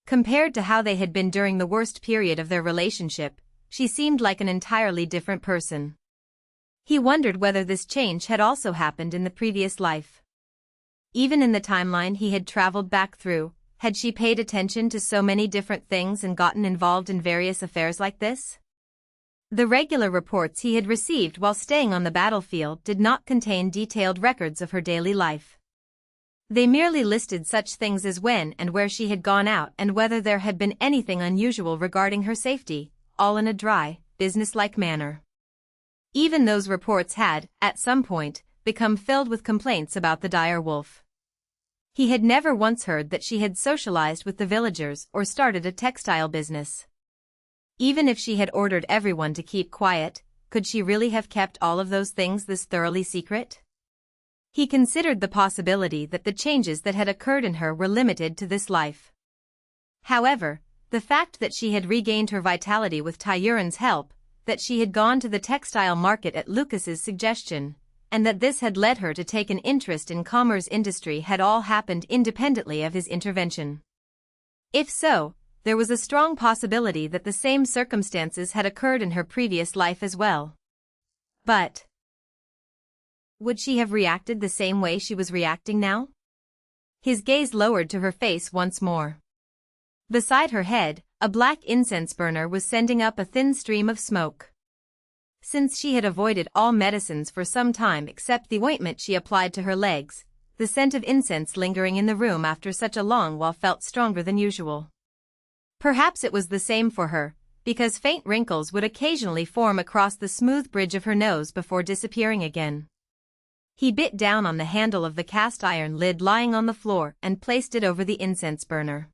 Compared to how they had been during the worst period of their relationship, she seemed like an entirely different person. He wondered whether this change had also happened in the previous life. Even in the timeline he had traveled back through, had she paid attention to so many different things and gotten involved in various affairs like this? The regular reports he had received while staying on the battlefield did not contain detailed records of her daily life. They merely listed such things as when and where she had gone out and whether there had been anything unusual regarding her safety, all in a dry, businesslike manner. Even those reports had, at some point, become filled with complaints about the dire wolf. He had never once heard that she had socialized with the villagers or started a textile business. Even if she had ordered everyone to keep quiet, could she really have kept all of those things this thoroughly secret? He considered the possibility that the changes that had occurred in her were limited to this life. However, the fact that she had regained her vitality with Tyuran's help, that she had gone to the textile market at Lucas's suggestion, and that this had led her to take an interest in commerce industry had all happened independently of his intervention. If so, there was a strong possibility that the same circumstances had occurred in her previous life as well. But would she have reacted the same way she was reacting now? His gaze lowered to her face once more. Beside her head, a black incense burner was sending up a thin stream of smoke. Since she had avoided all medicines for some time except the ointment she applied to her legs, the scent of incense lingering in the room after such a long while felt stronger than usual. Perhaps it was the same for her, because faint wrinkles would occasionally form across the smooth bridge of her nose before disappearing again. He bit down on the handle of the cast iron lid lying on the floor and placed it over the incense burner.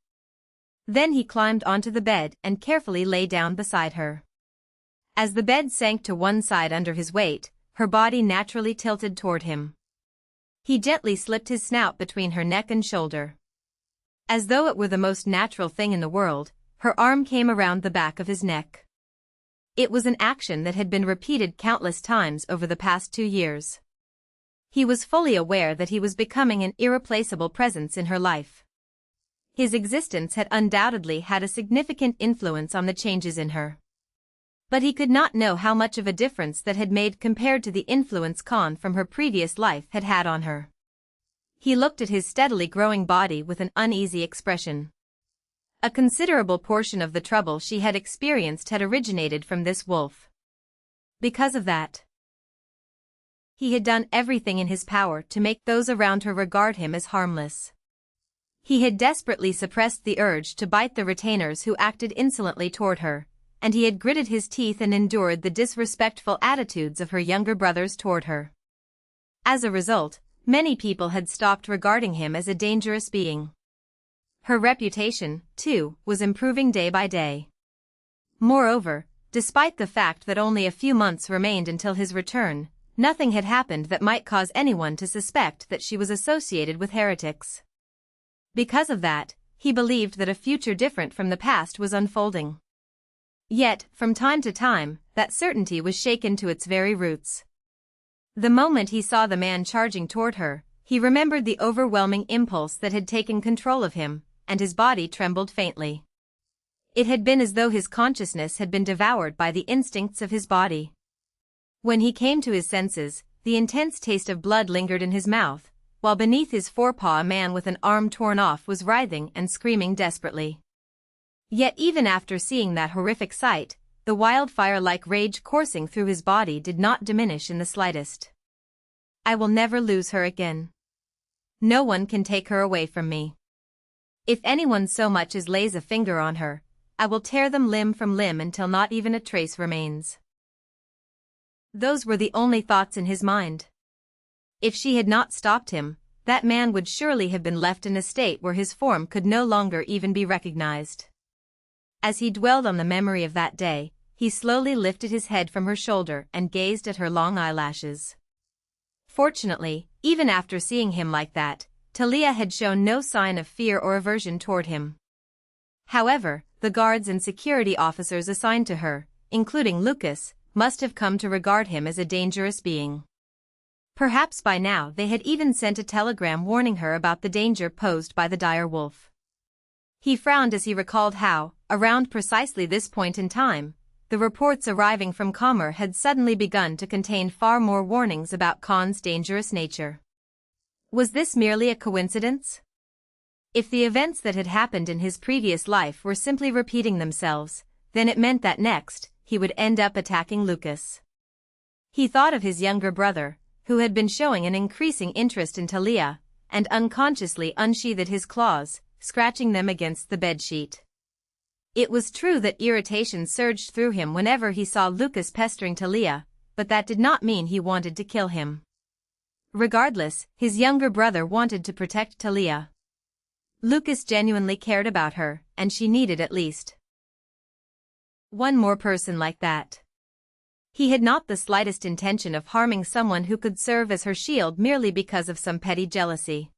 Then he climbed onto the bed and carefully lay down beside her. As the bed sank to one side under his weight, her body naturally tilted toward him. He gently slipped his snout between her neck and shoulder. As though it were the most natural thing in the world, her arm came around the back of his neck. It was an action that had been repeated countless times over the past 2 years. He was fully aware that he was becoming an irreplaceable presence in her life. His existence had undoubtedly had a significant influence on the changes in her. But he could not know how much of a difference that had made compared to the influence Khan from her previous life had had on her. He looked at his steadily growing body with an uneasy expression. A considerable portion of the trouble she had experienced had originated from this wolf. Because of that, he had done everything in his power to make those around her regard him as harmless. He had desperately suppressed the urge to bite the retainers who acted insolently toward her, and he had gritted his teeth and endured the disrespectful attitudes of her younger brothers toward her. As a result, many people had stopped regarding him as a dangerous being. Her reputation, too, was improving day by day. Moreover, despite the fact that only a few months remained until his return, nothing had happened that might cause anyone to suspect that she was associated with heretics. Because of that, he believed that a future different from the past was unfolding. Yet, from time to time, that certainty was shaken to its very roots. The moment he saw the man charging toward her, he remembered the overwhelming impulse that had taken control of him, and his body trembled faintly. It had been as though his consciousness had been devoured by the instincts of his body. When he came to his senses, the intense taste of blood lingered in his mouth, while beneath his forepaw a man with an arm torn off was writhing and screaming desperately. Yet even after seeing that horrific sight, the wildfire-like rage coursing through his body did not diminish in the slightest. I will never lose her again. No one can take her away from me. If anyone so much as lays a finger on her, I will tear them limb from limb until not even a trace remains. Those were the only thoughts in his mind. If she had not stopped him, that man would surely have been left in a state where his form could no longer even be recognized. As he dwelled on the memory of that day, he slowly lifted his head from her shoulder and gazed at her long eyelashes. Fortunately, even after seeing him like that, Talia had shown no sign of fear or aversion toward him. However, the guards and security officers assigned to her, including Lucas, must have come to regard him as a dangerous being. Perhaps by now they had even sent a telegram warning her about the danger posed by the dire wolf. He frowned as he recalled how, around precisely this point in time, the reports arriving from Kammer had suddenly begun to contain far more warnings about Khan's dangerous nature. Was this merely a coincidence? If the events that had happened in his previous life were simply repeating themselves, then it meant that next, he would end up attacking Lucas. He thought of his younger brother, who had been showing an increasing interest in Talia, and unconsciously unsheathed his claws, scratching them against the bedsheet. It was true that irritation surged through him whenever he saw Lucas pestering Talia, but that did not mean he wanted to kill him. Regardless, his younger brother wanted to protect Talia. Lucas genuinely cared about her, and she needed at least one more person like that. He had not the slightest intention of harming someone who could serve as her shield merely because of some petty jealousy.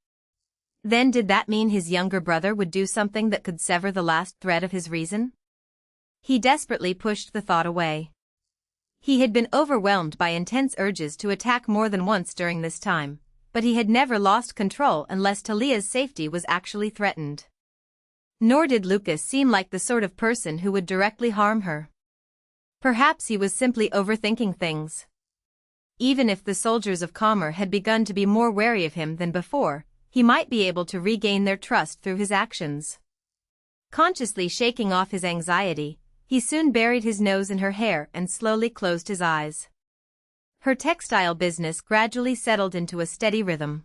Then did that mean his younger brother would do something that could sever the last thread of his reason? He desperately pushed the thought away. He had been overwhelmed by intense urges to attack more than once during this time, but he had never lost control unless Talia's safety was actually threatened. Nor did Lucas seem like the sort of person who would directly harm her. Perhaps he was simply overthinking things. Even if the soldiers of Kammer had begun to be more wary of him than before, he might be able to regain their trust through his actions. Consciously shaking off his anxiety, he soon buried his nose in her hair and slowly closed his eyes. Her textile business gradually settled into a steady rhythm.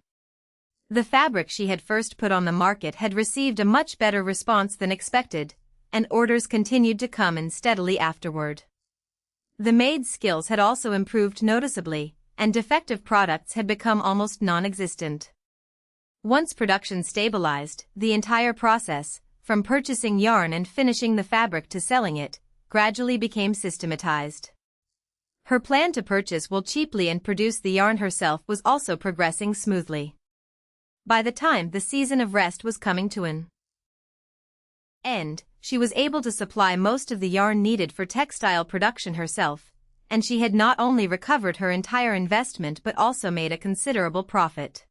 The fabric she had first put on the market had received a much better response than expected, and orders continued to come in steadily afterward. The maid's skills had also improved noticeably, and defective products had become almost non-existent. Once production stabilized, the entire process, from purchasing yarn and finishing the fabric to selling it, gradually became systematized. Her plan to purchase wool cheaply and produce the yarn herself was also progressing smoothly. By the time the season of rest was coming to an end, she was able to supply most of the yarn needed for textile production herself, and she had not only recovered her entire investment but also made a considerable profit.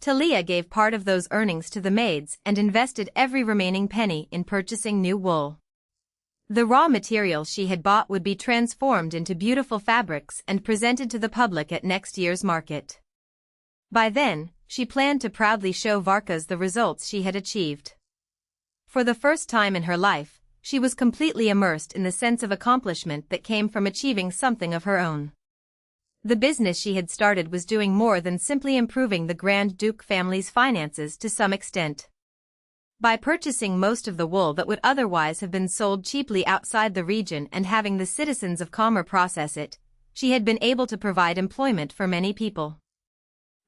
Talia gave part of those earnings to the maids and invested every remaining penny in purchasing new wool. The raw materials she had bought would be transformed into beautiful fabrics and presented to the public at next year's market. By then, she planned to proudly show Varkas the results she had achieved. For the first time in her life, she was completely immersed in the sense of accomplishment that came from achieving something of her own. The business she had started was doing more than simply improving the Grand Duke family's finances to some extent. By purchasing most of the wool that would otherwise have been sold cheaply outside the region and having the citizens of Kammer process it, she had been able to provide employment for many people.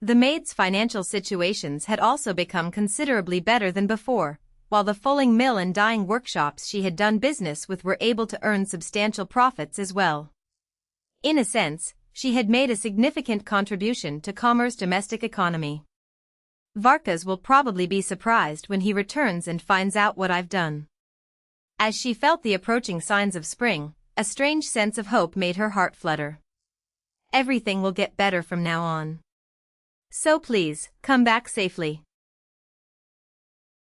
The maids' financial situations had also become considerably better than before, while the fulling mill and dyeing workshops she had done business with were able to earn substantial profits as well. In a sense, she had made a significant contribution to Kammer's domestic economy. Varkas will probably be surprised when he returns and finds out what I've done. As she felt the approaching signs of spring, a strange sense of hope made her heart flutter. Everything will get better from now on. So please, come back safely.